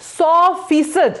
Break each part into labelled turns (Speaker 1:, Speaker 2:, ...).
Speaker 1: 100%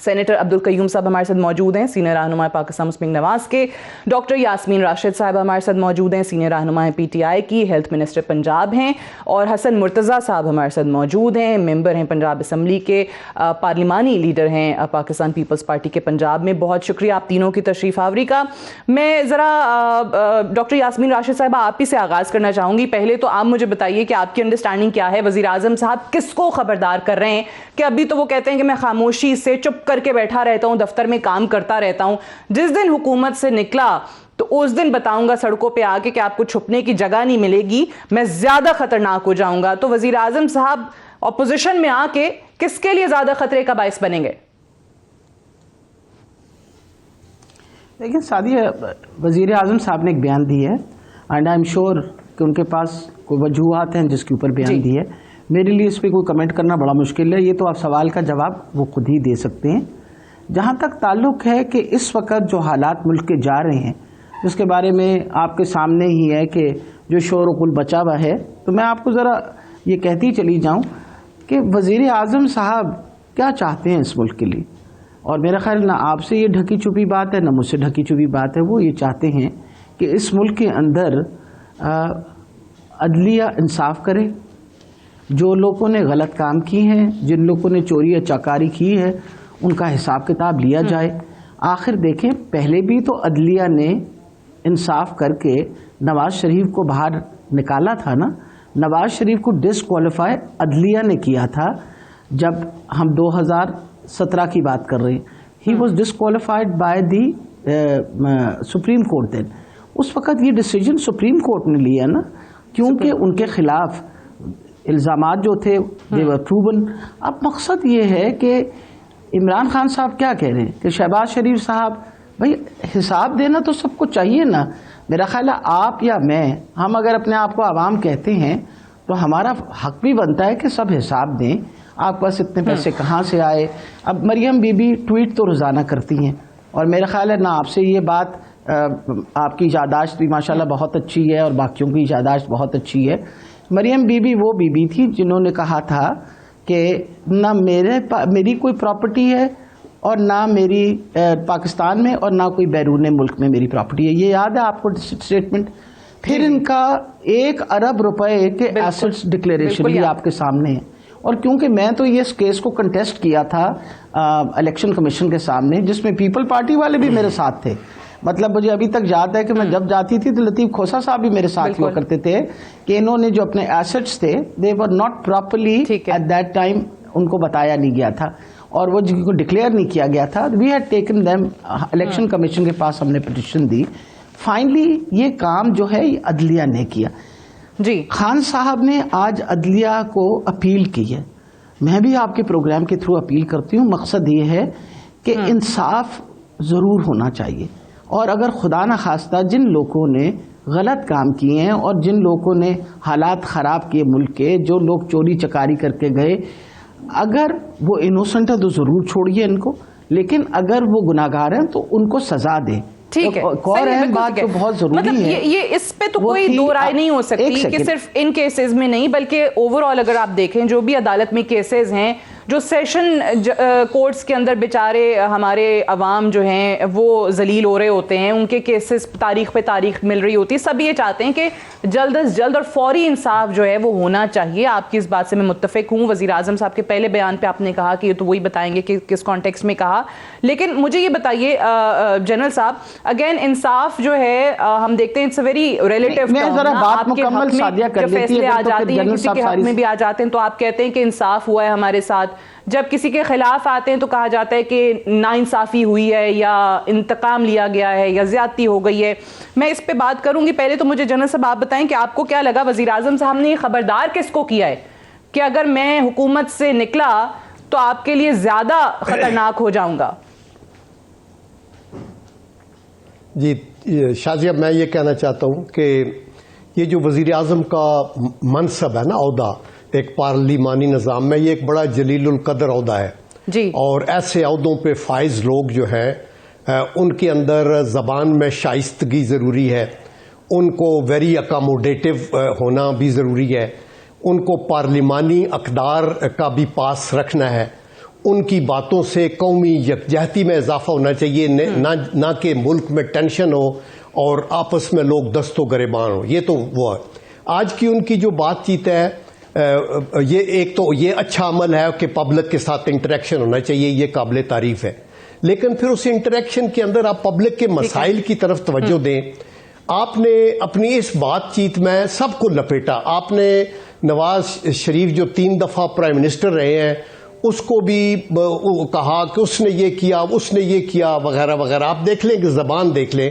Speaker 1: senator Abdul قیوم صاحب ہمارے ساتھ موجود ہیں, سینئر رہنما پاکستان مسلم نواز کے. ڈاکٹر یاسمین راشد صاحب ہمارے ساتھ موجود ہیں, سینئر رہنما پی ٹی آئی کی, ہیلتھ منسٹر پنجاب ہیں. اور حسن مرتضیٰ صاحب ہمارے ساتھ موجود ہیں, ممبر ہیں پنجاب اسمبلی کے, پارلیمانی لیڈر ہیں پاکستان پیپلز پارٹی کے پنجاب میں. بہت شکریہ آپ تینوں کی تشریف آوری کا. میں ذرا ڈاکٹر یاسمین راشد صاحبہ آپ ہی سے آغاز کرنا چاہوں گی. پہلے تو آپ مجھے بتائیے کہ آپ کی انڈرسٹینڈنگ کیا ہے, وزیر اعظم صاحب کس کو خبردار کر رہے ہیں کہ ابھی تو وہ کہتے ہیں کہ میں خاموشی سے چپ کر کے بیٹھا رہتا ہوں, دفتر میں کام کرتا رہتا ہوں, جس دن حکومت سے نکلا تو اس دن بتاؤں گا سڑکوں پہ آ کے کہ آپ کو چھپنے کی جگہ نہیں ملے گی, میں زیادہ خطرناک ہو جاؤں گا. تو وزیر اعظم صاحب اپوزیشن میں آ کے کس کے لیے زیادہ خطرے کا باعث بنیں گے؟
Speaker 2: دیکھیں سعدیہ, وزیر اعظم صاحب نے ایک بیان دی ہے اینڈ آئی ایم شیور کہ ان کے پاس کوئی وجوہات ہیں جس کے اوپر بیان دی ہے. میرے لیے اس پہ کوئی کمنٹ کرنا بڑا مشکل ہے, یہ تو آپ سوال کا جواب وہ خود ہی دے سکتے ہیں. جہاں تک تعلق ہے کہ اس وقت جو حالات ملک کے جا رہے ہیں جس کے بارے میں آپ کے سامنے ہی ہے کہ جو شور و گل بچا ہوا ہے, تو میں آپ کو ذرا یہ کہتی چلی جاؤں کہ وزیر اعظم صاحب کیا چاہتے ہیں اس ملک کے لیے. اور میرا خیال نہ آپ سے یہ ڈھکی چھپی بات ہے نہ مجھ سے ڈھکی چھپی بات ہے. وہ یہ چاہتے ہیں کہ اس ملک کے اندر عدلیہ انصاف کرے, جو لوگوں نے غلط کام کی ہیں, جن لوگوں نے چوری یا چاکاری کی ہے, ان کا حساب کتاب لیا جائے. آخر دیکھیں پہلے بھی تو عدلیہ نے انصاف کر کے نواز شریف کو باہر نکالا تھا نا. نواز شریف کو ڈسکوالیفائی عدلیہ نے کیا تھا جب ہم 2017 کی بات کر رہے ہیں. He was disqualified by the supreme court. Then اس وقت یہ ڈیسیجن سپریم کورٹ نے لیا نا, کیونکہ ان کے خلاف الزامات جو تھے they were proven. اب مقصد یہ ہے کہ عمران خان صاحب کیا کہہ رہے ہیں کہ شہباز شریف صاحب بھائی حساب دینا تو سب کو چاہیے نا. میرا خیال ہے آپ یا میں, ہم اگر اپنے آپ کو عوام کہتے ہیں تو ہمارا حق بھی بنتا ہے کہ سب حساب دیں. آپ کے پاس اتنے پیسے کہاں سے آئے؟ اب مریم بی بی ٹویٹ تو روزانہ کرتی ہیں, اور میرا خیال ہے نہ آپ سے یہ بات, آپ کی یادداشت بھی ماشاءاللہ بہت اچھی ہے اور باقیوں کی یادداشت بہت اچھی ہے. مریم بی بی وہ بی بی تھی جنہوں نے کہا تھا کہ نہ میری کوئی پراپرٹی ہے اور نہ میری پاکستان میں اور نہ کوئی بیرون ملک میں میری پراپرٹی ہے. یہ یاد ہے آپ کو اسٹیٹمنٹ؟ پھر ان کا 1 ارب روپے کے ایسٹس ڈکلیریشن بھی آپ کے سامنے ہے. اور کیونکہ میں تو یہ کیس کو کنٹیسٹ کیا تھا الیکشن کمیشن کے سامنے, جس میں پیپل پارٹی والے بھی میرے ساتھ تھے. مطلب مجھے ابھی تک یاد ہے کہ میں جب جاتی تھی تو لطیف کھوسا صاحب بھی میرے ساتھ ہوا کرتے تھے کہ انہوں نے جو اپنے ایسٹس تھے they were not properly at that time, ان کو بتایا نہیں گیا تھا اور وہ جن کو ڈکلیئر نہیں کیا گیا تھا. we had taken them, election commission کے پاس ہم نے پٹیشن دی. فائنلی یہ کام جو ہے یہ عدلیہ نے کیا.
Speaker 1: جی
Speaker 2: خان صاحب نے آج عدلیہ کو اپیل کی ہے. میں بھی آپ کے پروگرام کے تھرو اپیل کرتی ہوں. مقصد یہ ہے کہ انصاف ضرور ہونا چاہیے, اور اگر خدا نخواستہ جن لوگوں نے غلط کام کیے ہیں اور جن لوگوں نے حالات خراب کیے ملک کے, جو لوگ چوری چکاری کر کے گئے, اگر وہ انوسنٹ ہے تو ضرور چھوڑیے ان کو, لیکن اگر وہ گناہگار ہیں تو ان کو سزا دیں.
Speaker 1: ٹھیک ہے,
Speaker 2: اور اہم بات جو بہت ضروری ہے,
Speaker 1: یہ اس پہ تو کوئی دو رائے نہیں ہو سکتی کہ صرف ان کیسز میں نہیں بلکہ اوور آل اگر آپ دیکھیں جو بھی عدالت میں کیسز ہیں, جو سیشن کورٹس کے اندر بیچارے ہمارے عوام جو ہیں وہ ذلیل ہو رہے ہوتے ہیں, ان کے کیسز تاریخ پہ تاریخ مل رہی ہوتی ہے. سب یہ چاہتے ہیں کہ جلد از جلد اور فوری انصاف جو ہے وہ ہونا چاہیے. آپ کی اس بات سے میں متفق ہوں. وزیر اعظم صاحب کے پہلے بیان پہ آپ نے کہا کہ یہ تو وہی بتائیں گے کہ کس کانٹیکسٹ میں کہا, لیکن مجھے یہ بتائیے جنرل صاحب, اگین انصاف جو ہے ہم دیکھتے ہیں it's a very relative term. آپ کے حق میں جو فیصلے آ جاتے ہیں کسی کے حق میں بھی آ جاتے ہیں تو آپ کہتے ہیں کہ انصاف ہوا ہے ہمارے ساتھ. جب کسی کے خلاف آتے ہیں تو کہا جاتا ہے کہ ناانصافی ہوئی ہے یا انتقام لیا گیا ہے یا زیادتی ہو گئی ہے. میں اس پہ بات کروں گی. پہلے تو مجھے جنرل صاحب آپ بتائیں کہ آپ کو کیا لگا وزیر اعظم صاحب نے خبردار کس کو کیا ہے کہ اگر میں حکومت سے نکلا تو آپ کے لیے زیادہ خطرناک ہو جاؤں گا؟
Speaker 3: جی شازیہ, میں یہ کہنا چاہتا ہوں کہ یہ جو وزیر اعظم کا منصب ہے نا, عہدہ ایک پارلیمانی نظام میں, یہ ایک بڑا جلیل القدر عہدہ ہے
Speaker 1: جی. اور
Speaker 3: ایسے عہدوں پہ فائز لوگ جو ہیں ان کے اندر زبان میں شائستگی ضروری ہے, ان کو ویری اکاموڈیٹو ہونا بھی ضروری ہے, ان کو پارلیمانی اقدار کا بھی پاس رکھنا ہے, ان کی باتوں سے قومی یکجہتی میں اضافہ ہونا چاہیے، نہ کہ ملک میں ٹینشن ہو اور آپس میں لوگ دست و گریبان ہو. یہ تو وہ ہے. آج کی ان کی جو بات چیت ہے، یہ ایک تو یہ اچھا عمل ہے کہ پبلک کے ساتھ انٹریکشن ہونا چاہیے، یہ قابل تعریف ہے. لیکن پھر اس انٹریکشن کے اندر آپ پبلک کے مسائل کی طرف توجہ دیں. آپ نے اپنی اس بات چیت میں سب کو لپیٹا. آپ نے نواز شریف جو 3 دفعہ پرائم منسٹر رہے ہیں اس کو بھی کہا کہ اس نے یہ کیا، اس نے یہ کیا وغیرہ وغیرہ. آپ دیکھ لیں کہ زبان دیکھ لیں.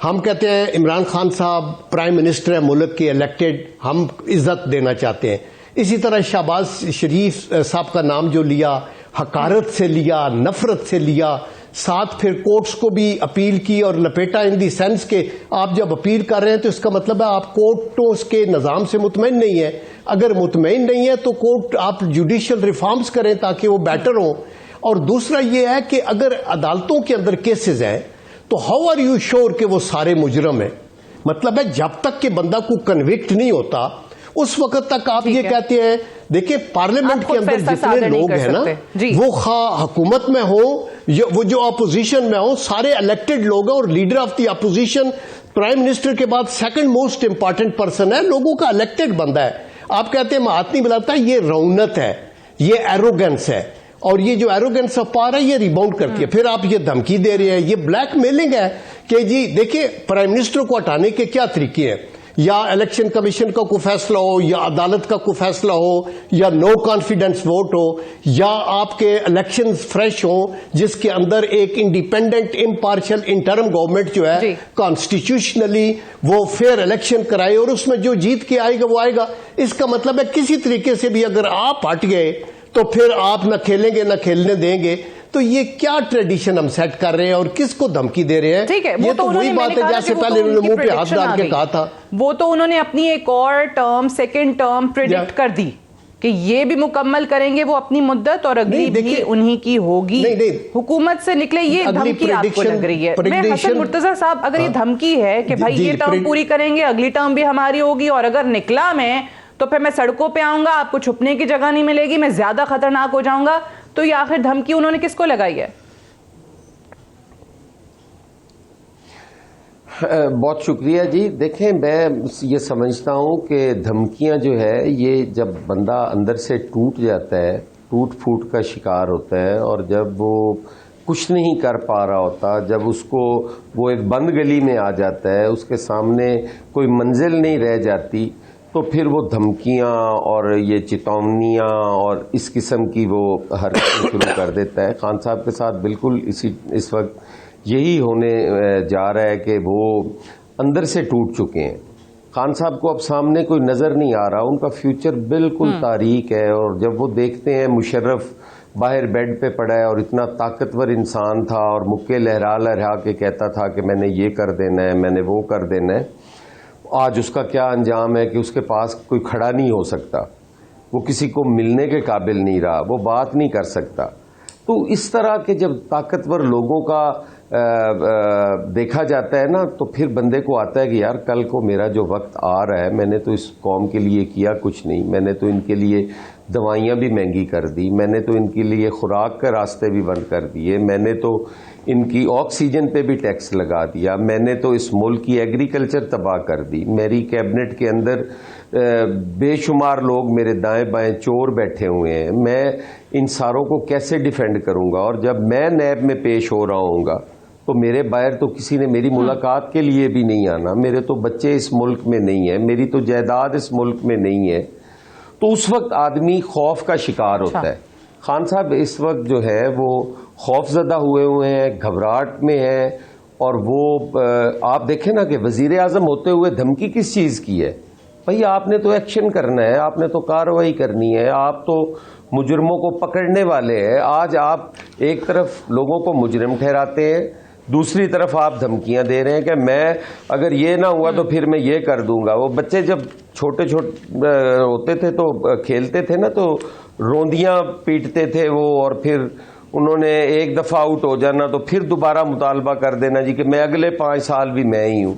Speaker 3: ہم کہتے ہیں عمران خان صاحب پرائم منسٹر ہے ملک کے الیکٹڈ، ہم عزت دینا چاہتے ہیں. اسی طرح شہباز شریف صاحب کا نام جو لیا، حقارت سے لیا، نفرت سے لیا. ساتھ پھر کورٹس کو بھی اپیل کی اور لپیٹا ان دی سینس کہ آپ جب اپیل کر رہے ہیں تو اس کا مطلب ہے آپ کورٹوں کے نظام سے مطمئن نہیں ہیں. اگر مطمئن نہیں ہے تو کورٹ آپ جوڈیشل ریفارمز کریں تاکہ وہ بیٹر ہوں. اور دوسرا یہ ہے کہ اگر عدالتوں کے اندر کیسز ہیں تو ہاؤ آر یو شیور کہ وہ سارے مجرم ہیں؟ مطلب ہے جب تک کہ بندہ کو کنوکٹ نہیں ہوتا اس وقت تک آپ یہ کہتے ہیں. دیکھیں پارلیمنٹ کے اندر جتنے لوگ ہیں نا وہ خواہ حکومت میں ہوں وہ جو اپوزیشن میں ہوں، سارے الیکٹڈ لوگ ہیں اور leader of the opposition prime minister کے بعد سیکنڈ موسٹ امپارٹنٹ پرسن ہے، لوگوں کا الیکٹڈ بندہ ہے. آپ کہتے ہیں مہات نہیں بلاتا، یہ رونت ہے، یہ ایروگنس ہے. اور یہ جو ایروگنس آف پاور ہے یہ ریباؤنڈ کرتی ہے. پھر آپ یہ دھمکی دے رہے ہیں، یہ بلیک میلنگ ہے کہ جی دیکھیں پرائم منسٹر کو ہٹانے کے کیا طریقے ہیں. یا الیکشن کمیشن کا کوئی فیصلہ ہو، یا عدالت کا کوئی فیصلہ ہو، یا نو کانفیڈنس ووٹ ہو، یا آپ کے الیکشن فریش ہوں جس کے اندر ایک انڈیپینڈنٹ امپارشل انٹرم گورنمنٹ جو ہے کانسٹیٹیوشنلی وہ فیئر الیکشن کرائے اور اس میں جو جیت کے آئے گا وہ آئے گا. اس کا مطلب ہے کسی طریقے سے بھی اگر آپ ہٹ گئے تو پھر آپ نہ کھیلیں گے نہ کھیلنے دیں گے. تو یہ کیا ٹریڈیشن ہم سیٹ کر رہے ہیں اور کس کو دھمکی دے رہے ہیں؟ یہ تو وہی بات ہے جیسے پہلے انہوں نے منہ پہ ہاتھ ڈال کے کہا تھا.
Speaker 1: وہ تو انہوں نے اپنی ایک اور ٹرم، سیکنڈ ٹرم پریڈکٹ کر دی کہ یہ بھی مکمل کریں گے وہ اپنی مدت اور اگلی بھی انہی کی ہوگی. حکومت سے نکلے یہ دھمکی آپ کو لگ رہی ہے؟ میں حسن مرتضیٰ صاحب اگر یہ دھمکی ہے کہ بھائی یہ ٹرم پوری کریں گے اگلی ٹرم بھی ہماری ہوگی اور اگر نکلا میں تو پھر میں سڑکوں پہ آؤں گا، آپ کو چھپنے کی جگہ نہیں ملے گی، میں زیادہ خطرناک ہو جاؤں گا، تو یہ آخر دھمکی انہوں نے کس کو لگائی ہے؟
Speaker 4: بہت شکریہ جی. دیکھیں میں یہ سمجھتا ہوں کہ دھمکیاں جو ہے یہ جب بندہ اندر سے ٹوٹ جاتا ہے، ٹوٹ پھوٹ کا شکار ہوتا ہے اور جب وہ کچھ نہیں کر پا رہا ہوتا، جب اس کو وہ ایک بند گلی میں آ جاتا ہے، اس کے سامنے کوئی منزل نہیں رہ جاتی، تو پھر وہ دھمکیاں اور یہ چتونیاں اور اس قسم کی وہ حرکتیں شروع کر دیتا ہے. خان صاحب کے ساتھ بالکل اس وقت یہی ہونے جا رہا ہے کہ وہ اندر سے ٹوٹ چکے ہیں. خان صاحب کو اب سامنے کوئی نظر نہیں آ رہا، ان کا فیوچر بالکل تاریک ہے. اور جب وہ دیکھتے ہیں مشرف باہر بیڈ پہ پڑا ہے اور اتنا طاقتور انسان تھا اور مکے لہرا لہرا کے کہتا تھا کہ میں نے یہ کر دینا ہے، میں نے وہ کر دینا ہے، آج اس کا کیا انجام ہے کہ اس کے پاس کوئی کھڑا نہیں ہو سکتا، وہ کسی کو ملنے کے قابل نہیں رہا، وہ بات نہیں کر سکتا. تو اس طرح کے جب طاقتور لوگوں کا دیکھا جاتا ہے نا تو پھر بندے کو آتا ہے کہ یار کل کو میرا جو وقت آ رہا ہے، میں نے تو اس قوم کے لیے کیا کچھ نہیں، میں نے تو ان کے لیے دوائیاں بھی مہنگی کر دی، میں نے تو ان کے لیے خوراک کے راستے بھی بند کر دیے، میں نے تو ان کی آکسیجن پہ بھی ٹیکس لگا دیا، میں نے تو اس ملک کی ایگریکلچر تباہ کر دی، میری کیبنٹ کے اندر بے شمار لوگ میرے دائیں بائیں چور بیٹھے ہوئے ہیں، میں ان ساروں کو کیسے ڈیفینڈ کروں گا؟ اور جب میں نیب میں پیش ہو رہا ہوں گا تو میرے باہر تو کسی نے میری ملاقات کے لیے بھی نہیں آنا، میرے تو بچے اس ملک میں نہیں ہیں، میری تو جائیداد اس ملک میں نہیں ہے. تو اس وقت آدمی خوف کا شکار ہوتا ہے. خان صاحب اس وقت جو ہے وہ خوف زدہ ہوئے ہیں، گھبراہٹ میں ہیں. اور وہ آپ دیکھیں نا کہ وزیر اعظم ہوتے ہوئے دھمکی کس چیز کی ہے؟ بھئی آپ نے تو ایکشن کرنا ہے، آپ نے تو کارروائی کرنی ہے، آپ تو مجرموں کو پکڑنے والے ہیں. آج آپ ایک طرف لوگوں کو مجرم ٹھہراتے ہیں، دوسری طرف آپ دھمکیاں دے رہے ہیں کہ میں اگر یہ نہ ہوا تو پھر میں یہ کر دوں گا. وہ بچے جب چھوٹے ہوتے تھے تو کھیلتے تھے نا تو روندیاں پیٹتے تھے وہ، اور پھر انہوں نے ایک دفعہ آؤٹ ہو جانا تو پھر دوبارہ مطالبہ کر دینا جی کہ میں اگلے 5 سال بھی میں ہی ہوں.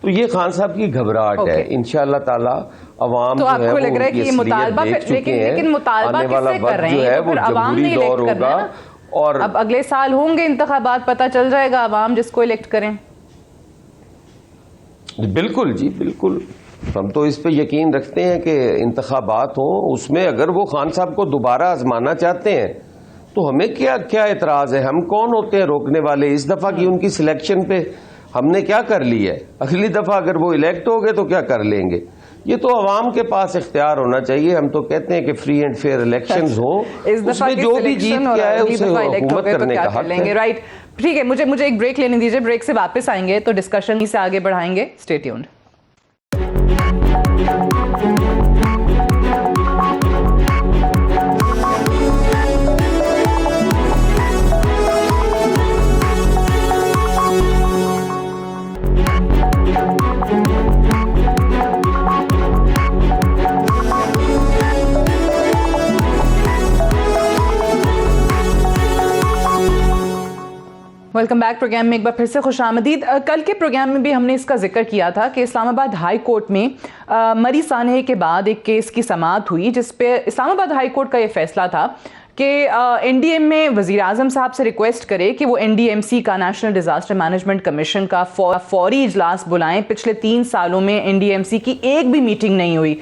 Speaker 4: تو یہ خان صاحب کی گھبراہٹ ہے. انشاءاللہ تعالی عوام
Speaker 1: تو
Speaker 4: جو
Speaker 1: آپ
Speaker 4: ہے
Speaker 1: کو
Speaker 4: وہ
Speaker 1: لگ رہا ہے کہ یہ مطالبہ لیکن مطالبہ کس سے کر رہے ہیں؟
Speaker 4: وہ جمہوری دور ہوگا. اور
Speaker 1: اب اگلے سال ہوں گے انتخابات، پتہ چل جائے گا عوام جس کو الیکٹ کریں.
Speaker 4: بالکل جی بالکل، ہم تو اس پہ یقین رکھتے ہیں کہ انتخابات ہوں، اس میں اگر وہ خان صاحب کو دوبارہ آزمانا چاہتے ہیں تو ہمیں کیا اعتراض ہے؟ ہم کون ہوتے ہیں روکنے والے؟ اس دفعہ کی ان کی سلیکشن پہ ہم نے کیا کر لی ہے؟ اگلی دفعہ اگر وہ الیکٹ ہو گئے تو کیا کر لیں گے؟ یہ تو عوام کے پاس اختیار ہونا چاہیے. ہم تو کہتے ہیں کہ فری اینڈ فیئر الیکشنز ہوں، اس میں جو بھی جیت کے آئے اسے حکومت کرنے کا حق ہے.
Speaker 1: رائٹ، ٹھیک ہے. مجھے ایک بریک لینے دیجیے، بریک سے واپس آئیں گے تو ڈسکشن سے آگے بڑھائیں گے. Stay tuned. Welcome back. Programme میں ایک بار پھر سے خوش آمدید. کل کے پروگرام میں بھی ہم نے اس کا ذکر کیا تھا کہ اسلام آباد ہائی کورٹ میں مری سانحے کے بعد ایک کیس کی سماعت ہوئی جس پہ اسلام آباد ہائی کورٹ کا یہ فیصلہ تھا کہ این ڈی ایم میں وزیر اعظم صاحب سے ریکویسٹ کرے کہ وہ این ڈی ایم سی کا نیشنل ڈیزاسٹر مینجمنٹ کمیشن کا فوری اجلاس بلائیں. پچھلے 3 سالوں میں این ڈی ایم سی کی ایک بھی میٹنگ نہیں ہوئی.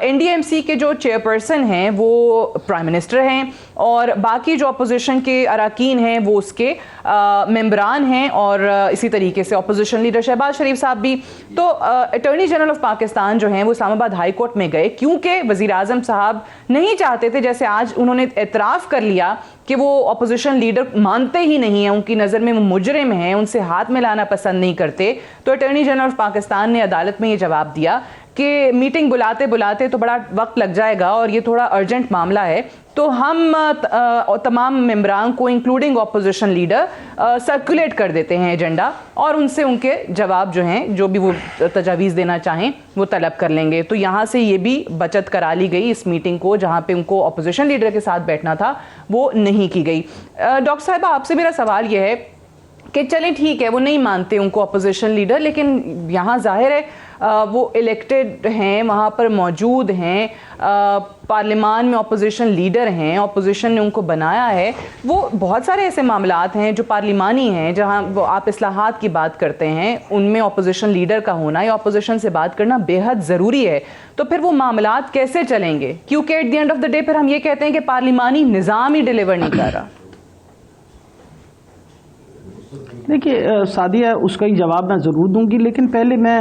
Speaker 1: این ڈی ایم سی کے جو چیئرپرسن ہیں وہ پرائم منسٹر ہیں اور باقی جو اپوزیشن کے اراکین ہیں وہ اس کے ممبران ہیں اور اسی طریقے سے اپوزیشن لیڈر شہباز شریف صاحب بھی. تو اٹارنی جنرل آف پاکستان جو ہیں وہ اسلام آباد ہائی کورٹ میں گئے کیونکہ وزیر اعظم صاحب نہیں چاہتے تھے، جیسے آج انہوں نے اعتراف کر لیا کہ وہ اپوزیشن لیڈر مانتے ہی نہیں ہیں، ان کی نظر میں وہ مجرم ہیں، ان سے ہاتھ ملانا پسند نہیں کرتے. تو اٹارنی جنرل آف پاکستان نے عدالت میں یہ جواب دیا کہ میٹنگ بلاتے بلاتے تو بڑا وقت لگ جائے گا اور یہ تھوڑا ارجنٹ معاملہ ہے، تو ہم تمام ممبران کو انکلوڈنگ اپوزیشن لیڈر سرکولیٹ کر دیتے ہیں ایجنڈا اور ان سے ان کے جواب جو ہیں جو بھی وہ تجاویز دینا چاہیں وہ طلب کر لیں گے. تو یہاں سے یہ بھی بچت کرا لی گئی اس میٹنگ کو، جہاں پہ ان کو اپوزیشن لیڈر کے ساتھ بیٹھنا تھا وہ نہیں کی گئی. ڈاکٹر صاحبہ آپ سے میرا سوال یہ ہے کہ چلیں ٹھیک ہے وہ نہیں مانتے ان کو اپوزیشن لیڈر، لیکن یہاں ظاہر ہے وہ الیکٹڈ ہیں، وہاں پر موجود ہیں، پارلیمان میں اپوزیشن لیڈر ہیں، اپوزیشن نے ان کو بنایا ہے. وہ بہت سارے ایسے معاملات ہیں جو پارلیمانی ہیں جہاں وہ آپ اصلاحات کی بات کرتے ہیں، ان میں اپوزیشن لیڈر کا ہونا یا اپوزیشن سے بات کرنا بے حد ضروری ہے. تو پھر وہ معاملات کیسے چلیں گے؟ کیونکہ at the end of the day پھر ہم یہ کہتے ہیں کہ پارلیمانی نظام ہی ڈیلیور نہیں کر رہا.
Speaker 2: دیکھیے سعدیہ، اس کا ہی جواب میں ضرور دوں گی، لیکن پہلے میں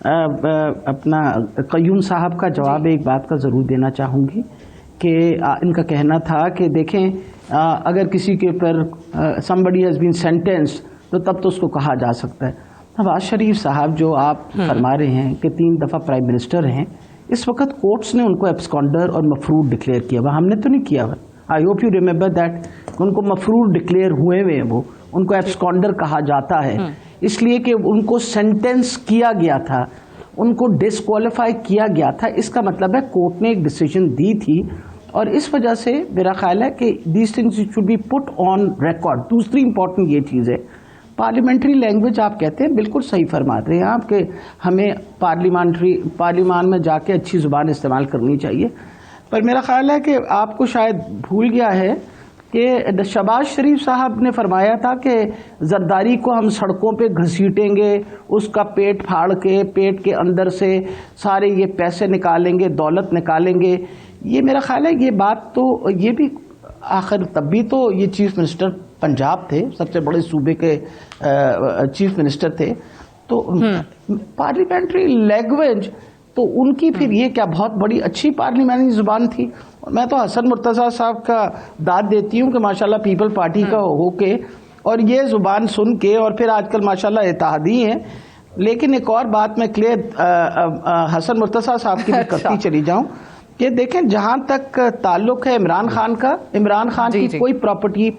Speaker 2: اپنا قیوم صاحب کا جواب ایک بات کا ضرور دینا چاہوں گی کہ ان کا کہنا تھا کہ دیکھیں اگر کسی کے اوپر somebody has been sentenced تو تب تو اس کو کہا جا سکتا ہے. نواز شریف صاحب جو آپ فرما رہے ہیں کہ 3 دفعہ پرائم منسٹر ہیں، اس وقت کورٹس نے ان کو ایبسکانڈر اور مفرور ڈکلیئر کیا ہوا، ہم نے تو نہیں کیا ہوا. I hope you remember that. ان کو مفرور ڈکلیئر ہوئے ہوئے وہ ان کو ایبسکانڈر کہا جاتا ہے اس لیے کہ ان کو سینٹینس کیا گیا تھا، ان کو ڈسکوالیفائی کیا گیا تھا. اس کا مطلب ہے کورٹ نے ایک ڈیسیجن دی تھی اور اس وجہ سے میرا خیال ہے کہ these things should be put on record. دوسری امپورٹنٹ یہ چیز ہے پارلیمنٹری لینگویج. آپ کہتے ہیں بالکل صحیح فرماتے ہیں آپ کہ ہمیں پارلیمان میں جا کے اچھی زبان استعمال کرنی چاہیے، پر میرا خیال ہے کہ آپ کو شاید بھول گیا ہے کہ شہباز شریف صاحب نے فرمایا تھا کہ زرداری کو ہم سڑکوں پہ گھسیٹیں گے، اس کا پیٹ پھاڑ کے پیٹ کے اندر سے سارے یہ پیسے نکالیں گے، دولت نکالیں گے. یہ میرا خیال ہے یہ بات تو یہ بھی آخر تب بھی تو یہ چیف منسٹر پنجاب تھے، سب سے بڑے صوبے کے چیف منسٹر تھے. تو پارلیمنٹری لینگویج تو ان کی پھر یہ کیا بہت بڑی اچھی پارلیمانی زبان تھی. میں تو حسن مرتضیٰ صاحب کا داد دیتی ہوں کہ ماشاءاللہ پیپل پارٹی کا ہو کے اور یہ زبان سن کے اور پھر آج کل ماشاءاللہ اتحادی ہیں. لیکن ایک اور بات میں کلیئر حسن مرتضیٰ صاحب کی بھی کرتی چلی جاؤں کہ دیکھیں جہاں تک تعلق ہے عمران خان کا، عمران خان کی کوئی پراپرٹی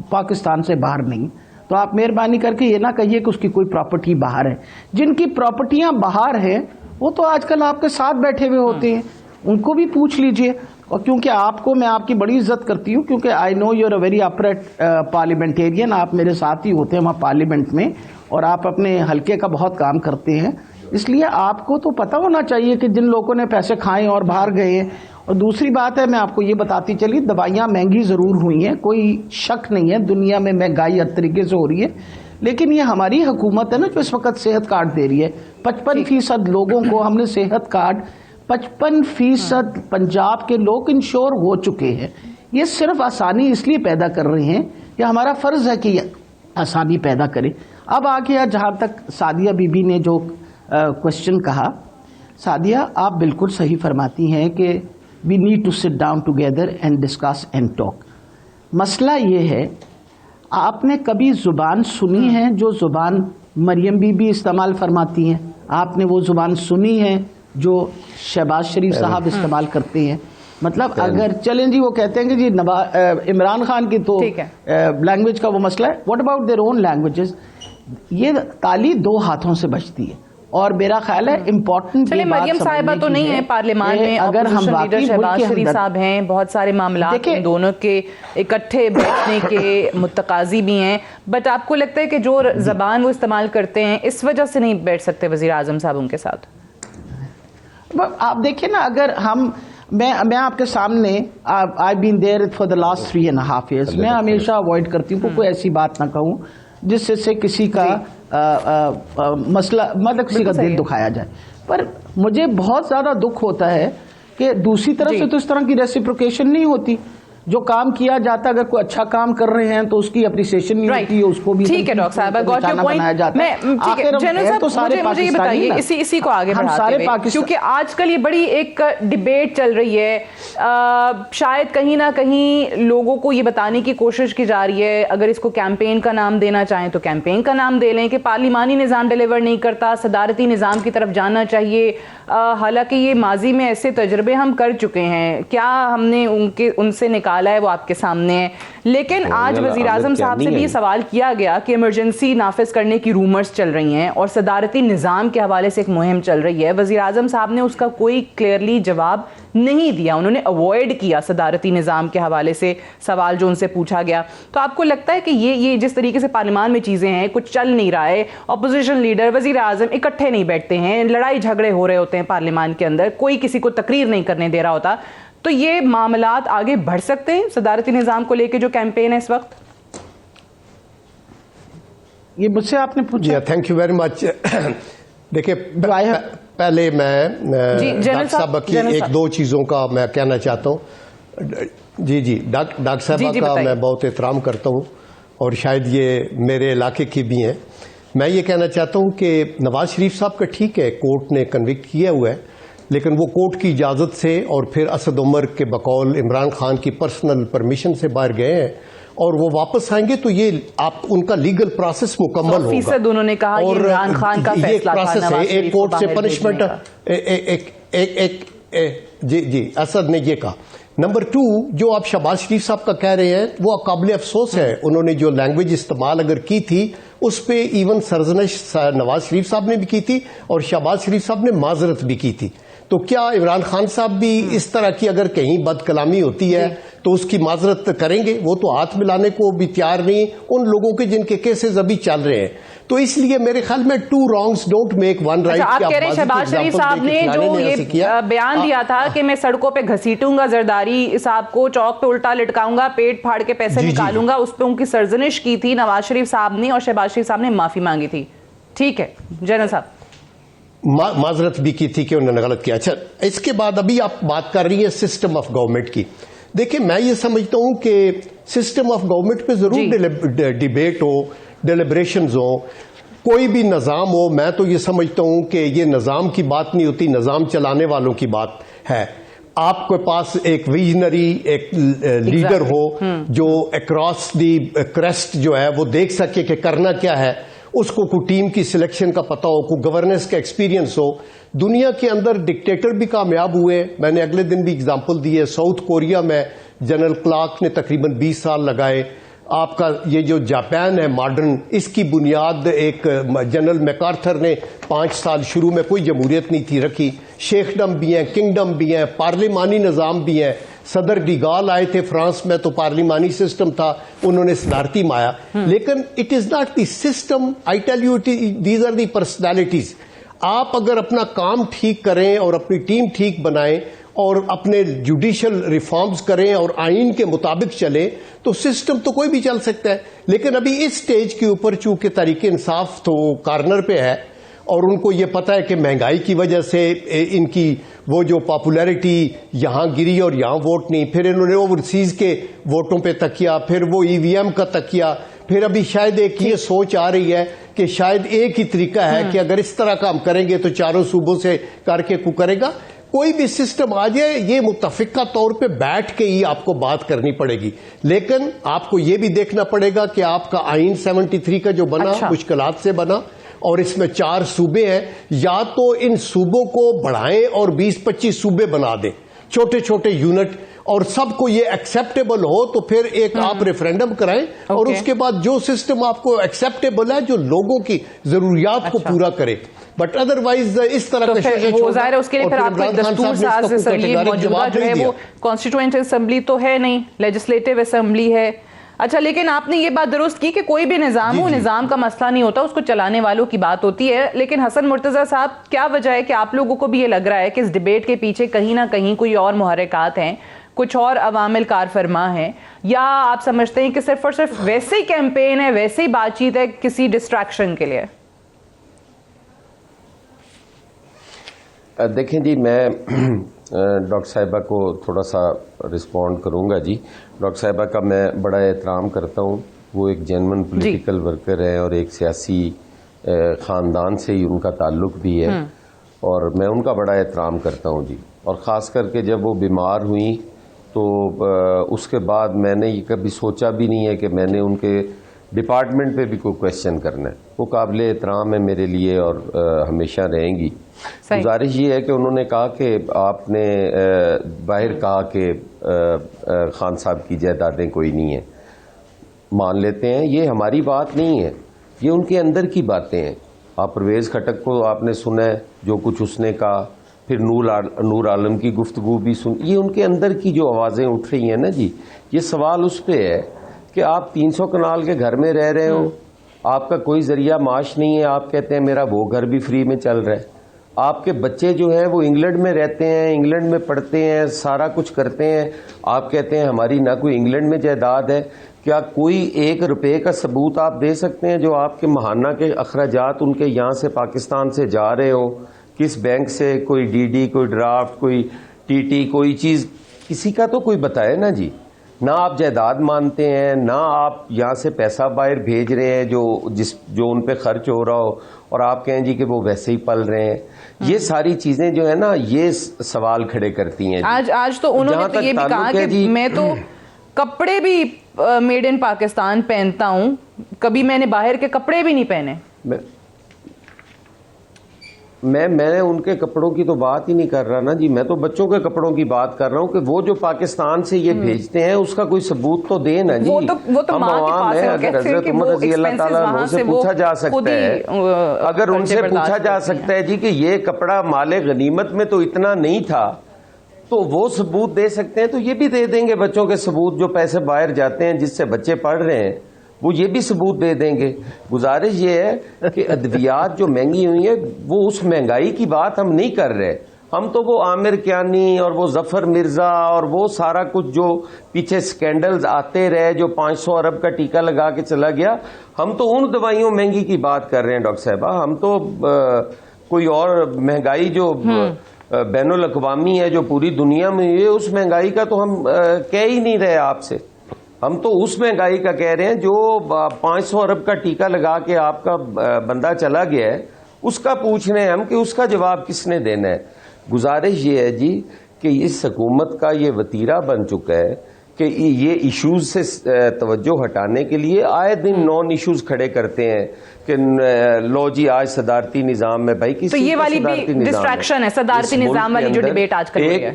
Speaker 2: پاکستان سے باہر نہیں. تو آپ مہربانی کر کے یہ نہ کہیے کہ اس کی کوئی پراپرٹی باہر ہے. جن کی پراپرٹیاں باہر ہیں وہ تو آج کل آپ کے ساتھ بیٹھے ہوئے ہوتے ہیں، ان کو بھی پوچھ لیجئے. اور کیونکہ آپ کو میں آپ کی بڑی عزت کرتی ہوں، کیونکہ I know you are a very upright parliamentarian, آپ میرے ساتھ ہی ہوتے ہیں وہاں پارلیمنٹ میں، اور آپ اپنے حلقے کا بہت کام کرتے ہیں، اس لیے آپ کو تو پتہ ہونا چاہیے کہ جن لوگوں نے پیسے کھائے اور باہر گئے ہیں. اور دوسری بات ہے، میں آپ کو یہ بتاتی چلی، دوائیاں مہنگی ضرور ہوئی ہیں، کوئی شک نہیں ہے، دنیا میں مہنگائی ہر طریقے سے ہو رہی ہے، لیکن یہ ہماری حکومت ہے نا جو اس وقت صحت کارڈ دے رہی ہے. 55% لوگوں کو ہم نے صحت کارڈ، 55% پنجاب کے لوگ انشور ہو چکے ہیں. یہ صرف آسانی اس لیے پیدا کر رہے ہیں، یہ ہمارا فرض ہے کہ یہ آسانی پیدا کرے. اب آ گیا جہاں تک سعدیہ بی بی نے جو کوشچن کہا، سعدیہ آپ بالکل صحیح فرماتی ہیں کہ we need to sit down together and discuss and talk. مسئلہ یہ ہے، آپ نے کبھی زبان سنی ہے جو زبان مریم بی بی استعمال فرماتی ہیں؟ آپ نے وہ زبان سنی ہے جو شہباز شریف صاحب استعمال کرتے ہیں؟ مطلب اگر چلیں جی وہ کہتے ہیں کہ جی عمران خان کی تو لینگویج کا وہ مسئلہ ہے، what about their own languages? یہ تالی دو ہاتھوں سے بچتی ہے، اور میرا خیال ہے امپورٹنٹ
Speaker 1: چلے مریم صاحبہ تو نہیں ہے پارلیمان میں،
Speaker 2: اگر ہم
Speaker 1: لیڈر شہباز شریف صاحب ہیں، بہت سارے معاملات ان دونوں کے اکٹھے بیٹھنے کے متقاضی بھی ہیں، بٹ آپ کو لگتا ہے کہ جو زبان وہ استعمال کرتے ہیں اس وجہ سے نہیں بیٹھ سکتے وزیر اعظم صاحب ان کے ساتھ؟
Speaker 2: آپ دیکھیں نا، اگر میں آپ کے سامنے I've been there for the last 3.5 years، میں ہمیشہ اوائڈ کرتی ہوں کہ کوئی ایسی بات نہ کہوں جس سے کسی کا مسئلہ، مطلب کسی کا دل دکھایا جائے. پر مجھے بہت زیادہ دکھ ہوتا ہے کہ دوسری طرف سے تو اس طرح کی ریسیپروکیشن نہیں ہوتی. جو کام کیا جاتا ہے، اگر کوئی اچھا کام کر رہے ہیں تو اس کی اپریسیشن نہیں ہوتی ہے، اس کو بھی
Speaker 1: ٹھیک ہے ڈاکٹر صاحب، I got your point. مجھے یہ بتائیے اسی کو آگے بڑھاتے ہوئے، کیونکہ آج کل یہ بڑی ایک ڈیبیٹ چل رہی ہے، شاید کہیں نہ کہیں لوگوں کو یہ بتانے کی کوشش کی جا رہی ہے، اگر اس کو کیمپین کا نام دینا چاہیں تو کیمپین کا نام دے لیں، کہ پارلیمانی نظام ڈیلیور نہیں کرتا، صدارتی نظام کی طرف جانا چاہیے. حالانکہ یہ ماضی میں ایسے تجربے ہم کر چکے ہیں، کیا ہم نے ان سے نکالا ہے وہ آپ کے سامنے ہے. لیکن آج وزیر اعظم صاحب سے بھی یہ سوال کیا گیا کہ ایمرجنسی نافذ کرنے کی رومرز چل رہی ہیں اور صدارتی نظام کے حوالے سے ایک مہم چل رہی ہے. وزیر اعظم صاحب نے اس کا کوئی کلیئرلی جواب نہیں دیا، انہوں نے اوائڈ کیا صدارتی نظام کے حوالے سے سوال جو ان سے پوچھا گیا. تو آپ کو لگتا ہے کہ یہ جس طریقے سے پارلیمان میں چیزیں ہیں، کچھ چل نہیں رہا ہے، اپوزیشن لیڈر وزیر اعظم اکٹھے نہیں بیٹھتے ہیں، لڑائی جھگڑے ہو رہے ہوتے ہیں پارلیمان کے اندر، کوئی کسی کو تقریر نہیں کرنے دے رہا ہوتا، تو یہ معاملات آگے بڑھ سکتے ہیں صدارتی نظام کو لے کے جو کیمپین ہے اس وقت؟
Speaker 2: یہ مجھ سے آپ نے پوچھا.
Speaker 3: Thank you very much. دیکھیے پہلے میں ڈاکٹر صاحبہ کی ایک دو چیزوں کا میں کہنا چاہتا ہوں. جی ڈاکٹر صاحبہ کا میں بہت احترام کرتا ہوں اور شاید یہ میرے علاقے کی بھی ہیں. میں یہ کہنا چاہتا ہوں کہ نواز شریف صاحب کا ٹھیک ہے کورٹ نے کنوکٹ کیا ہوا ہے، لیکن وہ کورٹ کی اجازت سے اور پھر اسد عمر کے بقول عمران خان کی پرسنل پرمیشن سے باہر گئے ہیں، اور وہ واپس آئیں گے تو یہ آپ ان کا لیگل پروسیس مکمل ہوگا.
Speaker 1: 100% انہوں نے کہا یہ عمران خان کا فیصلہ تھا نواز شریف کو باہر بھیجنے کا.
Speaker 3: جی اسد نے یہ کہا. نمبر 2، جو آپ شہباز شریف صاحب کا کہہ رہے ہیں وہ قابل افسوس ہے، انہوں نے جو لینگویج استعمال اگر کی تھی اس پہ ایون سرزنش نواز شریف صاحب نے بھی کی تھی اور شہباز شریف صاحب نے معذرت بھی کی تھی. تو کیا عمران خان صاحب بھی اس طرح کی اگر کہیں بد کلامی ہوتی ہے تو اس کی معذرت کریں گے؟ وہ تو ہاتھ ملانے کو بھی تیار نہیں ان لوگوں کے جن کے کیسز ابھی چل رہے ہیں. تو اس لیے میرے خیال میں 2 wrongs don't make 1 right.
Speaker 1: آپ کہہ رہے ہیں شہباز شریف صاحب نے جو یہ بیان دیا تھا کہ میں سڑکوں پہ گھسیٹوں گا زرداری صاحب کو، چوک پہ الٹا لٹکاؤں گا، پیٹ پھاڑ کے پیسے نکالوں گا، اس پہ ان کی سرزنش کی تھی نواز شریف صاحب نے اور شہباز شریف صاحب نے معافی مانگی تھی. ٹھیک ہے جنرل صاحب،
Speaker 3: معذرت بھی کی تھی کہ انہوں نے غلط کیا. اچھا، اس کے بعد ابھی آپ بات کر رہی ہیں سسٹم آف گورنمنٹ کی. دیکھیں میں یہ سمجھتا ہوں کہ سسٹم آف گورنمنٹ پہ ضرور ڈیبیٹ ہو، ڈیلیبریشنز ہو، کوئی بھی نظام ہو. میں تو یہ سمجھتا ہوں کہ یہ نظام کی بات نہیں ہوتی، نظام چلانے والوں کی بات ہے. آپ کے پاس ایک ویژنری ایک لیڈر ہو جو اکراس دی کریسٹ جو ہے وہ دیکھ سکے کہ کرنا کیا ہے، اس کو کوئی ٹیم کی سلیکشن کا پتہ ہو، کوئی گورننس کا ایکسپیرینس ہو. دنیا کے اندر ڈکٹیٹر بھی کامیاب ہوئے. میں نے اگلے دن بھی اگزامپل دی ہے، ساؤتھ کوریا میں جنرل کلارک نے تقریباً 20 سال لگائے. آپ کا یہ جو جاپان ہے ماڈرن، اس کی بنیاد ایک جنرل میکارتھر نے 5 سال شروع میں کوئی جمہوریت نہیں تھی رکھی. شیخڈم بھی ہیں، کنگڈم بھی ہیں، پارلیمانی نظام بھی ہیں. صدر ڈیگال آئے تھے فرانس میں تو پارلیمانی سسٹم تھا, انہوں نے صدارتی مایا. لیکن it is not the system, I tell you these are the personalities. آپ اگر اپنا کام ٹھیک کریں اور اپنی ٹیم ٹھیک بنائیں اور اپنے جوڈیشل ریفارمز کریں اور آئین کے مطابق چلیں تو سسٹم تو کوئی بھی چل سکتا ہے. لیکن ابھی اس سٹیج کے اوپر چونکہ تحریک انصاف تو کارنر پہ ہے اور ان کو یہ پتا ہے کہ مہنگائی کی وجہ سے ان کی وہ جو پاپولیرٹی یہاں گری اور یہاں ووٹ نہیں, پھر انہوں نے اوورسیز کے ووٹوں پہ تکیا, پھر وہ ای وی ایم کا تکیا, پھر ابھی شاید ایک یہ سوچ آ رہی ہے کہ شاید ایک ہی طریقہ ہے کہ اگر اس طرح کام کریں گے تو چاروں صوبوں سے کر کے کو کرے گا. کوئی بھی سسٹم آ جائے یہ متفقہ طور پہ بیٹھ کے ہی آپ کو بات کرنی پڑے گی. لیکن آپ کو یہ بھی دیکھنا پڑے گا کہ آپ کا آئین 73 کا جو بنا مشکلات سے بنا اور اس میں 4 صوبے ہیں, یا تو ان صوبوں کو بڑھائیں اور 20-25 صوبے بنا دیں, چھوٹے چھوٹے یونٹ, اور سب کو یہ ایکسیپٹیبل ہو تو پھر ایک آپ ریفرینڈم کرائیں اور اس کے بعد جو سسٹم آپ کو ایکسیپٹیبل ہے جو لوگوں کی ضروریات کو پورا کرے. بٹ ادروائز اس طرح کا
Speaker 1: وہ ظاہر ہے اس کے لیے پھر آپ کو دستور ساز اسمبلی موجودہ جو ہے وہ کانسٹیٹوئنٹ اسمبلی تو ہے نہیں, لیجسلیٹو اسمبلی ہے. اچھا, لیکن آپ نے یہ بات درست کی کہ کوئی بھی نظام ہو, نظام کا مسئلہ نہیں ہوتا, اس کو چلانے والوں کی بات ہوتی ہے. لیکن حسن مرتضیٰ صاحب, کیا وجہ ہے کہ آپ لوگوں کو بھی یہ لگ رہا ہے کہ اس ڈیبیٹ کے پیچھے کہیں نہ کہیں کوئی اور محرکات ہیں, کچھ اور عوامل کار فرما ہیں, یا آپ سمجھتے ہیں کہ صرف اور صرف ویسے ہی کیمپین ہے, ویسے ہی بات چیت ہے کسی ڈسٹریکشن کے لیے؟
Speaker 4: دیکھیں جی, میں ڈاکٹر صاحبہ کو تھوڑا سا رسپونڈ کروں گا. جی, ڈاکٹر صاحبہ کا میں بڑا احترام کرتا ہوں, وہ ایک جینون پولیٹیکل ورکر ہے اور ایک سیاسی خاندان سے ہی ان کا تعلق بھی ہے, اور میں ان کا بڑا احترام کرتا ہوں. جی, اور خاص کر کے جب وہ بیمار ہوئیں تو اس کے بعد میں نے یہ کبھی سوچا بھی نہیں ہے کہ میں نے ان کے ڈپارٹمنٹ پہ بھی کوئی کویشچن کرنا ہے. وہ قابل احترام ہے میرے لیے اور ہمیشہ رہیں گی. گزارش یہ ہے کہ انہوں نے کہا کہ آپ نے باہر کہا کہ خان صاحب کی جائیدادیں کوئی نہیں ہیں, مان لیتے ہیں, یہ ہماری بات نہیں ہے, یہ ان کے اندر کی باتیں ہیں. آپ پرویز خٹک کو آپ نے سنا ہے جو کچھ اس نے کہا, پھر نور عالم کی گفتگو بھی سن, یہ ان کے اندر کی جو آوازیں اٹھ رہی ہیں نا جی. یہ سوال اس پہ ہے کہ آپ 300 کنال کے گھر میں رہ رہے ہو, آپ کا کوئی ذریعہ معاش نہیں ہے, آپ کہتے ہیں میرا وہ گھر بھی فری میں چل رہا ہے, آپ کے بچے جو ہیں وہ انگلینڈ میں رہتے ہیں, انگلینڈ میں پڑھتے ہیں, سارا کچھ کرتے ہیں, آپ کہتے ہیں ہماری نہ کوئی انگلینڈ میں جائیداد ہے. کیا کوئی 1 روپے کا ثبوت آپ دے سکتے ہیں جو آپ کے ماہانہ کے اخراجات ان کے یہاں سے پاکستان سے جا رہے ہو, کس بینک سے, کوئی ڈی ڈی, کوئی ڈرافٹ, کوئی ٹی ٹی, کوئی چیز کسی کا تو کوئی بتائے نا جی. نہ آپ جائیداد مانتے ہیں, نہ آپ یہاں سے پیسہ باہر بھیج رہے ہیں جو ان پہ خرچ ہو رہا ہو, اور آپ کہیں جی کہ وہ ویسے ہی پل رہے ہیں. یہ ساری چیزیں جو ہے نا یہ سوال کھڑے کرتی ہیں.
Speaker 1: آج تو انہوں نے تو یہ بھی کہا کہ میں تو کپڑے بھی میڈ ان پاکستان پہنتا ہوں, کبھی میں نے باہر کے کپڑے بھی نہیں پہنے.
Speaker 4: میں ان کے کپڑوں کی تو بات ہی نہیں کر رہا نا جی, میں تو بچوں کے کپڑوں کی بات کر رہا ہوں کہ وہ جو پاکستان سے یہ بھیجتے ہیں اس کا کوئی ثبوت تو دیں نا جی.
Speaker 1: وہ تو
Speaker 4: ہم عوام ہیں, اگر حضرت عمر رضی اللہ تعالیٰ عنہ سے پوچھا جا سکتا ہے, اگر ان سے پوچھا جا سکتا ہے جی کہ یہ کپڑا مال غنیمت میں تو اتنا نہیں تھا, تو وہ ثبوت دے سکتے ہیں, تو یہ بھی دے دیں گے بچوں کے ثبوت. جو پیسے باہر جاتے ہیں جس سے بچے پڑھ رہے ہیں وہ یہ بھی ثبوت دے دیں گے. گزارش یہ ہے کہ ادویات جو مہنگی ہوئی ہیں وہ اس مہنگائی کی بات ہم نہیں کر رہے, ہم تو وہ عامر کیانی اور وہ ظفر مرزا اور وہ سارا کچھ جو پیچھے سکینڈلز آتے رہے, جو 500 ارب کا ٹیکہ لگا کے چلا گیا, ہم تو ان دوائیوں مہنگی کی بات کر رہے ہیں ڈاکٹر صاحبہ. ہم تو کوئی اور مہنگائی جو بین الاقوامی ہے جو پوری دنیا میں ہے, اس مہنگائی کا تو ہم کہہ ہی نہیں رہے آپ سے. ہم تو اس مہنگائی کا کہہ رہے ہیں جو 500 ارب کا ٹیکہ لگا کے آپ کا بندہ چلا گیا ہے, اس کا پوچھ رہے ہیں ہم کہ اس کا جواب کس نے دینا ہے. گزارش یہ ہے جی کہ اس حکومت کا یہ وتیرہ بن چکا ہے کہ یہ ایشوز سے توجہ ہٹانے کے لیے آئے دن نون ایشوز کھڑے کرتے ہیں کہ لو جی آج صدارتی نظام میں, بھائی کسی
Speaker 1: تو یہ والی بھی ڈسٹریکشن ہے, صدارتی نظام والی جو ڈیبیٹ آج کل ہوئی ہے.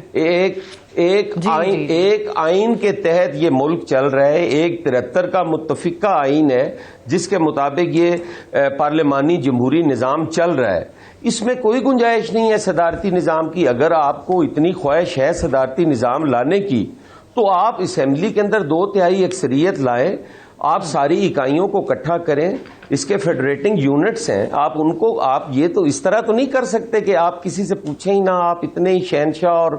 Speaker 4: ایک آئین کے تحت یہ ملک چل رہا ہے, ایک 73 کا متفقہ آئین ہے جس کے مطابق یہ پارلیمانی جمہوری نظام چل رہا ہے. اس میں کوئی گنجائش نہیں ہے صدارتی نظام کی. اگر آپ کو اتنی خواہش ہے صدارتی نظام لانے کی تو آپ اسمبلی کے اندر 2/3 اکثریت لائیں, آپ ساری اکائیوں کو اکٹھا کریں, اس کے فیڈریٹنگ یونٹس ہیں, آپ ان کو, آپ یہ تو اس طرح تو نہیں کر سکتے کہ آپ کسی سے پوچھیں ہی نہ, آپ اتنے ہی شہنشاہ اور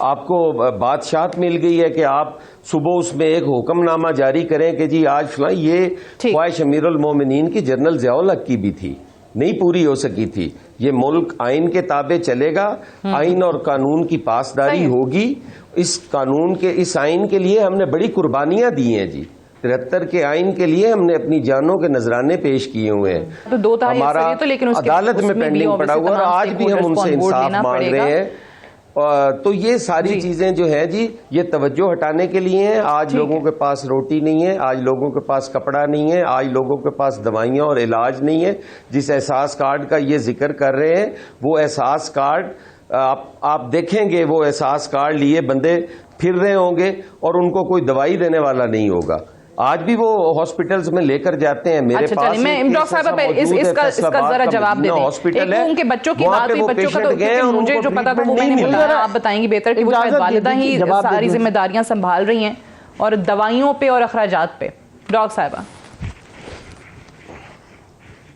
Speaker 4: آپ کو بادشاہت مل گئی ہے کہ آپ صبح اس میں ایک حکم نامہ جاری کریں کہ جی آج فلاں. یہ خواہش امیر المومنین کی جنرل ضیاء الحق کی بھی تھی, نہیں پوری ہو سکی تھی. یہ ملک آئین کے تابع چلے گا, آئین اور قانون کی پاسداری ہوگی. اس قانون کے, اس آئین کے لیے ہم نے بڑی قربانیاں دی ہیں جی. 73 کے آئین کے لیے ہم نے اپنی جانوں کے نذرانے پیش کیے ہوئے ہیں. ہمارا عدالت میں پینڈنگ پڑا ہوا, اور آج بھی ہم ان سے انصاف مانگ رہے ہیں. تو یہ ساری چیزیں جو ہیں جی, یہ توجہ ہٹانے کے لیے ہیں. آج لوگوں کے پاس روٹی نہیں ہے, آج لوگوں کے پاس کپڑا نہیں ہے, آج لوگوں کے پاس دوائیاں اور علاج نہیں ہے. جس احساس کارڈ کا یہ ذکر کر رہے ہیں, وہ احساس کارڈ آپ دیکھیں گے, وہ احساس کارڈ لیے بندے پھر رہے ہوں گے اور ان کو کوئی دوائی دینے والا نہیں ہوگا. آج بھی وہ ہاسپٹلز میں لے کر جاتے ہیں. میرے پاس
Speaker 1: ڈاکٹر صاحب اس کا ذرا جواب دے دیں.
Speaker 4: ہاسپٹل ہے,
Speaker 1: ان کے بچوں کی بات ہوئی, بچوں کا تو مجھے جو پتا تھا وہ میں نے بتایا, آپ بتائیں گی بہتر کہ وہ والدہ ہی ساری ذمہ داریاں سنبھال رہی ہیں اور دوائیوں پہ اور اخراجات پہ. ڈاکٹر صاحبہ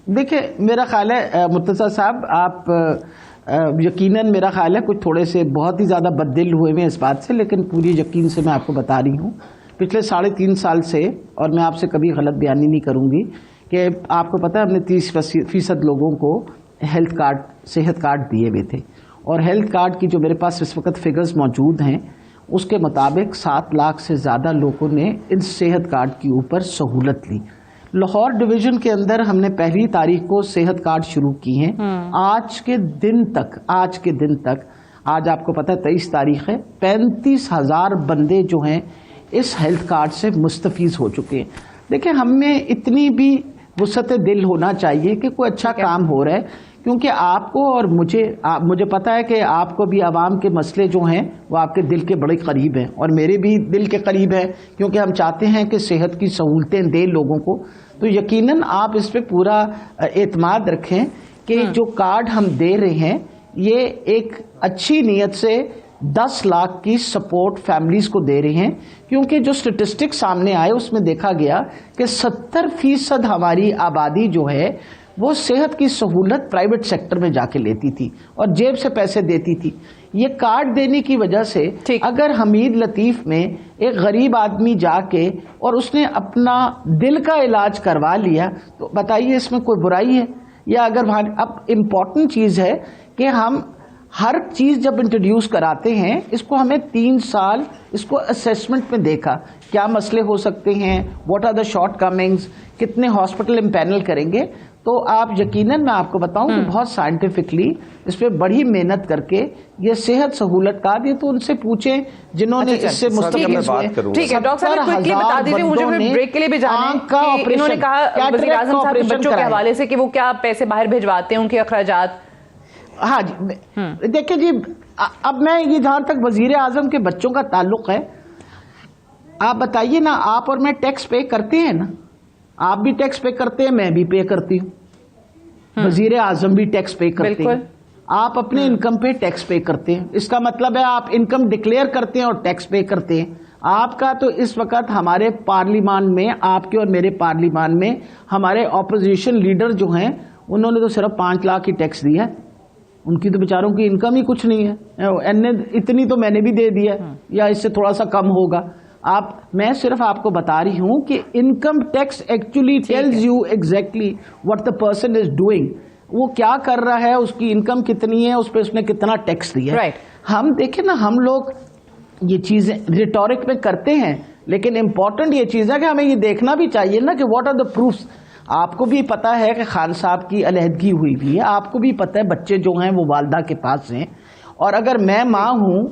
Speaker 2: دیکھیں, میرا خیال ہے مرتضیٰ صاحب, آپ یقیناً میرا خیال ہے کچھ تھوڑے سے بہت ہی زیادہ بددل ہوئے ہیں اس بات سے, لیکن پوری یقین سے میں آپ کو بتا رہی ہوں پچھلے 3.5 سال سے, اور میں آپ سے کبھی غلط بیانی نہیں کروں گی, کہ آپ کو پتہ ہے ہم نے 30% لوگوں کو ہیلتھ کارڈ, صحت کارڈ دیے ہوئے تھے. اور ہیلتھ کارڈ کی جو میرے پاس اس وقت فگرز موجود ہیں, اس کے مطابق 7 لاکھ سے زیادہ لوگوں نے ان صحت کارڈ کے اوپر سہولت لی. لاہور ڈویژن کے اندر ہم نے 1 تاریخ کو صحت کارڈ شروع کی ہیں. آج کے دن تک آج آپ کو پتہ ہے 23 تاریخ ہے, 35,000 بندے جو ہیں اس ہیلتھ کارڈ سے مستفیض ہو چکے ہیں. دیکھیں, ہم میں اتنی بھی وسعت دل ہونا چاہیے کہ کوئی اچھا کام ہو رہا ہے, کیونکہ آپ کو اور مجھے پتا ہے کہ آپ کو بھی عوام کے مسئلے جو ہیں وہ آپ کے دل کے بڑے قریب ہیں, اور میرے بھی دل کے قریب ہیں, کیونکہ ہم چاہتے ہیں کہ صحت کی سہولتیں دیں لوگوں کو. تو یقیناً آپ اس پہ پورا اعتماد رکھیں کہ جو کارڈ ہم دے رہے ہیں یہ ایک اچھی نیت سے 10 لاکھ کی سپورٹ فیملیز کو دے رہے ہیں. کیونکہ جو سٹیٹسٹک سامنے آئے اس میں دیکھا گیا کہ 70% ہماری آبادی جو ہے وہ صحت کی سہولت پرائیویٹ سیکٹر میں جا کے لیتی تھی اور جیب سے پیسے دیتی تھی. یہ کارڈ دینے کی وجہ سے اگر حمید لطیف میں ایک غریب آدمی جا کے اور اس نے اپنا دل کا علاج کروا لیا, تو بتائیے اس میں کوئی برائی ہے؟ یا اگر اب امپورٹنٹ چیز ہے کہ ہم ہر چیز جب انٹروڈیوس کراتے ہیں اس کو ہمیں 3 سال اس کو اسیسمنٹ میں دیکھا, کیا مسئلے ہو سکتے ہیں, what are the shortcomings, کتنے ہاسپٹل امپینل کریں گے. تو آپ یقیناً میں آپ کو بتاؤں کہ بہت سائنٹیفکلی اس پہ بڑی محنت کر کے یہ صحت سہولت کارڈ, یہ تو ان سے پوچھیں جنہوں نے اس سے مستفید ہوئے.
Speaker 1: ٹھیک ہے ڈاکٹر صاحب, کوئکلی بتا دیجیے مجھے بریک کے لیے بھی جانا ہے کہ انہوں نے کہا وزیر اعظم صاحب کے بچوں کے حوالے سے کہ وہ کیا پیسے باہر بھیجواتے ہیں, ان کے اخراجات.
Speaker 2: ہاں جی, دیکھیں جی, اب میں یہ جہاں تک وزیر اعظم کے بچوں کا تعلق ہے, آپ بتائیے نا, آپ اور میں ٹیکس پے کرتے ہیں نا, آپ بھی ٹیکس پے کرتے ہیں, میں بھی پے کرتی ہوں, وزیر اعظم بھی ٹیکس پے کرتے ہیں, آپ اپنے انکم پہ ٹیکس پے کرتے ہیں. اس کا مطلب ہے آپ انکم ڈکلیئر کرتے ہیں اور ٹیکس پے کرتے ہیں. آپ کا تو اس وقت ہمارے پارلیمان میں, آپ کے اور میرے پارلیمان میں ہمارے اپوزیشن لیڈر جو ہیں انہوں نے تو صرف 5 لاکھ ہی ٹیکس دیا ہے. ان کی تو بیچاروں کی انکم ہی کچھ نہیں ہے. اتنی تو میں نے بھی دے دیا, یا اس سے تھوڑا سا کم ہوگا. میں صرف آپ کو بتا رہی ہوں کہ income tax actually tells you exactly what the person is doing. وہ کیا کر رہا ہے, اس کی انکم کتنی ہے, اس پہ اس نے کتنا ٹیکس دیا. ہم دیکھیں نا, ہم لوگ یہ چیزیں ریٹورک میں کرتے ہیں, لیکن امپورٹنٹ یہ چیز ہے کہ ہمیں یہ دیکھنا بھی چاہیے نا کہ واٹ آر دا پروفس. آپ کو بھی پتا ہے کہ خان صاحب کی علیحدگی ہوئی بھی ہے, آپ کو بھی پتا ہے بچے جو ہیں وہ والدہ کے پاس ہیں, اور اگر میں ماں ہوں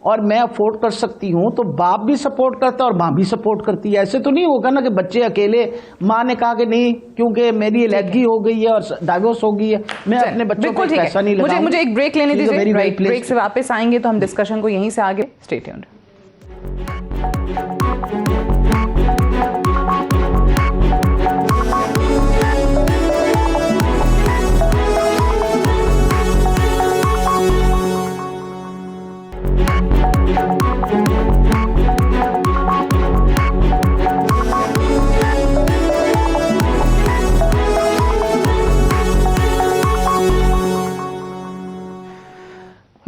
Speaker 2: اور میں افورڈ کر سکتی ہوں تو باپ بھی سپورٹ کرتا ہے اور ماں بھی سپورٹ کرتی ہے. ایسے تو نہیں ہوگا نا کہ بچے اکیلے, ماں نے کہا کہ نہیں کیونکہ میری علیحدگی ہو گئی ہے اور ڈائیورس ہو گئی ہے, میں اپنے بچوں کو پیسہ نہیں لگاؤں.
Speaker 1: مجھے ایک بریک لینے دیجیے, بریک سے واپس آئیں گے تو ہم ڈسکشن کو یہیں سے آگے. Stay tuned.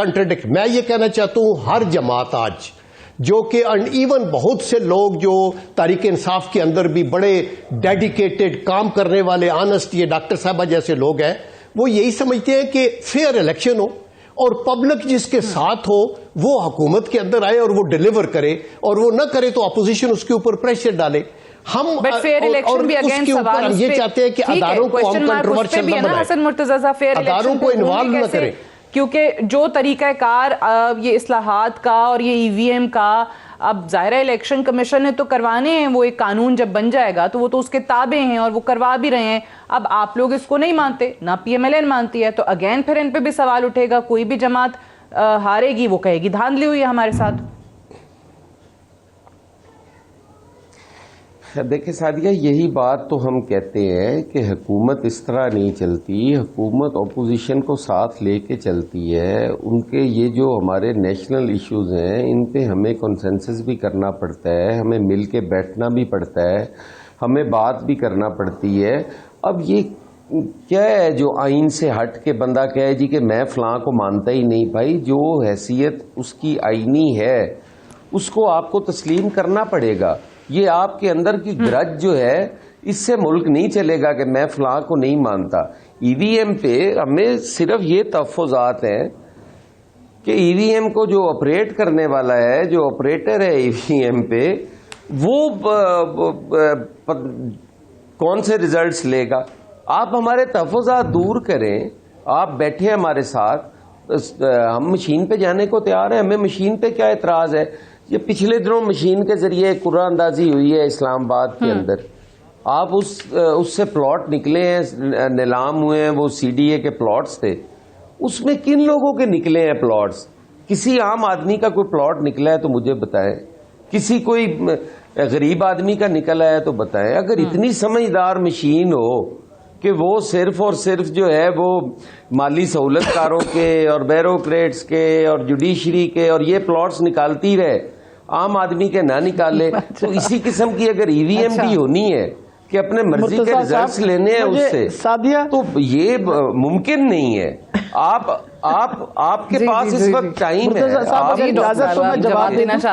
Speaker 3: کنٹرڈکٹ. میں یہ کہنا چاہتا ہوں ہر جماعت آج جو کہ ایون بہت سے لوگ جو تحریک انصاف کے اندر بھی بڑے ڈیڈیکیٹڈ کام کرنے والے آنسٹ یہ ڈاکٹر صاحبہ جیسے لوگ ہیں وہ یہی سمجھتے ہیں کہ فیئر الیکشن ہو اور پبلک جس کے ساتھ ہو وہ حکومت کے اندر آئے اور وہ ڈیلیور کرے اور وہ نہ کرے تو اپوزیشن اس کے اوپر پریشر ڈالے. ہم یہ چاہتے ہیں کہ اداروں کو ہم کنٹروورشل نہ بنائیں, اداروں کو انوالو نہ کریں,
Speaker 1: کیونکہ جو طریقہ کار یہ اصلاحات کا اور یہ ای وی ایم کا اب ظاہرہ الیکشن کمیشن نے تو کروانے ہیں, وہ ایک قانون جب بن جائے گا تو وہ تو اس کے تابع ہیں اور وہ کروا بھی رہے ہیں. اب آپ لوگ اس کو نہیں مانتے, نہ پی ایم ایل این مانتی ہے, تو اگین پھر ان پہ بھی سوال اٹھے گا. کوئی بھی جماعت ہارے گی وہ کہے گی دھاندلی ہوئی ہے ہمارے ساتھ.
Speaker 4: دیکھیں سعدیہ, یہی بات تو ہم کہتے ہیں کہ حکومت اس طرح نہیں چلتی, حکومت اپوزیشن کو ساتھ لے کے چلتی ہے. ان کے یہ جو ہمارے نیشنل ایشوز ہیں ان پہ ہمیں کنسنسس بھی کرنا پڑتا ہے, ہمیں مل کے بیٹھنا بھی پڑتا ہے, ہمیں بات بھی کرنا پڑتی ہے. اب یہ کیا ہے جو آئین سے ہٹ کے بندہ کہے جی کہ میں فلاں کو مانتا ہی نہیں. بھائی جو حیثیت اس کی آئینی ہے اس کو آپ کو تسلیم کرنا پڑے گا. یہ آپ کے اندر کی گرج جو ہے اس سے ملک نہیں چلے گا کہ میں فلاں کو نہیں مانتا. ای وی ایم پہ ہمیں صرف یہ تحفظات ہیں کہ ای وی ایم کو جو آپریٹ کرنے والا ہے, جو آپریٹر ہے ای وی ایم پہ, وہ کون سے ریزلٹس لے گا. آپ ہمارے تحفظات دور کریں, آپ بیٹھے ہمارے ساتھ, ہم مشین پہ جانے کو تیار ہیں. ہمیں مشین پہ کیا اعتراض ہے. یہ پچھلے دنوں مشین کے ذریعے قرعہ اندازی ہوئی ہے اسلام آباد کے اندر, آپ اس سے پلاٹ نکلے ہیں, نیلام ہوئے ہیں, وہ سی ڈی اے کے پلاٹس تھے. اس میں کن لوگوں کے نکلے ہیں پلاٹس؟ کسی عام آدمی کا کوئی پلاٹ نکلا ہے تو مجھے بتائیں, کسی کوئی غریب آدمی کا نکلا ہے تو بتائیں. اگر اتنی سمجھدار مشین ہو کہ وہ صرف اور صرف جو ہے وہ مالی سہولت کاروں کے اور بیوروکریٹس کے اور جوڈیشری کے اور یہ پلاٹس نکالتی رہے, عام آدمی کے نہ نکالے, تو اسی قسم کی اگر ای وی ایم بھی ہونی ہے کہ اپنے مرضی کے ریزلٹس لینے ہیں اس سے, تو یہ ممکن نہیں ہے. آپ کے پاس اس وقت ٹائم ہے, آپ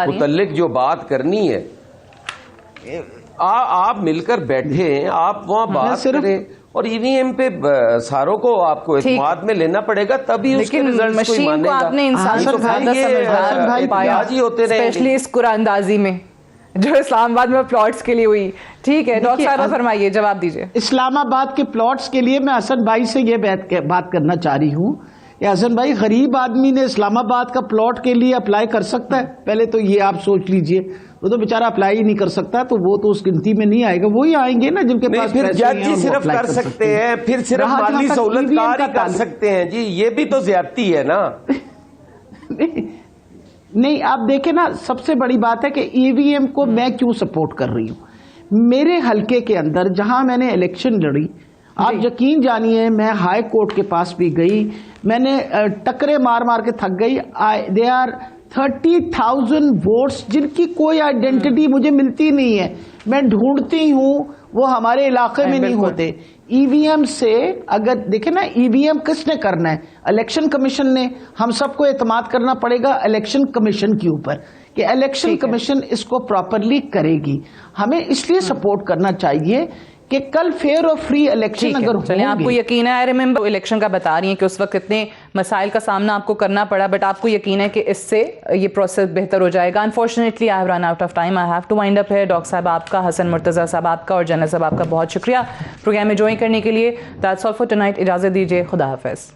Speaker 4: متعلق جو بات کرنی ہے آپ مل کر بیٹھیں, آپ وہاں بات کریں, اور ای وی ایم پہ ساروں کو آپ کو اعتماد میں لینا پڑے گا, تبھی اس کے ریزلٹس کوئی مانے گا.
Speaker 1: آپ نے انسان کو زیادہ سمجھدار پایا, اسپیشلی اس قرعہ اندازی میں جو اسلام آباد میں پلاٹس کے لیے ہوئی. ٹھیک ہے ڈاکٹر صاحب فرمائیے, جواب دیجیے.
Speaker 2: اسلام آباد کے پلاٹس کے لیے میں حسن بھائی سے یہ بات کرنا چاہ رہی ہوں کہ حسن بھائی, غریب آدمی نے اسلام آباد کا پلاٹ کے لیے اپلائی کر سکتا ہے؟ پہلے تو یہ آپ سوچ لیجئے, وہ تو بیچارہ اپلائی ہی نہیں کر سکتا, تو وہ تو اس گنتی میں نہیں آئے گا. وہی آئیں گے نا جن کے پاس
Speaker 4: پھر جج جی صرف کر سکتے ہیں, پھر صرف مالی سہولت کار ہی کر سکتے ہیں. جی یہ بھی تو زیادتی ہے نا.
Speaker 2: نہیں, آپ دیکھیں نا, سب سے بڑی بات ہے کہ ای وی ایم کو میں کیوں سپورٹ کر رہی ہوں. میرے حلقے کے اندر جہاں میں نے الیکشن لڑی, آپ یقین جانیے میں ہائی کورٹ کے پاس بھی گئی, میں نے ٹکرے مار مار کے تھک گئی. دے آر 30,000 ووٹس جن کی کوئی آئیڈینٹی مجھے ملتی نہیں ہے, میں ڈھونڈتی ہوں, وہ ہمارے علاقے میں نہیں ہوتے. ای وی ایم سے اگر دیکھیں نا, ای وی ایم کس نے کرنا ہے؟ الیکشن کمیشن نے. ہم سب کو اعتماد کرنا پڑے گا الیکشن کمیشن کے اوپر کہ الیکشن کمیشن اس کو پراپرلی کرے گی. ہمیں اس لیے سپورٹ کرنا چاہیے کہ کل فیئر اور فری الیکشن اگر ہوں گے.
Speaker 1: آپ کو یقین ہے, آئی ریممبر الیکشن کا بتا رہی ہیں کہ اس وقت اتنے مسائل کا سامنا آپ کو کرنا پڑا, بٹ آپ کو یقین ہے کہ اس سے یہ پروسیس بہتر ہو جائے گا. Unfortunately I have run out of time, I have to wind up here. Doctor صاحب آپ کا, حسن مرتضیٰ صاحب آپ کا, اور جنرل صاحب آپ کا بہت شکریہ پروگرام میں جوائن کرنے کے لیے. That's all for tonight. اجازت دیجیے, خدا حافظ.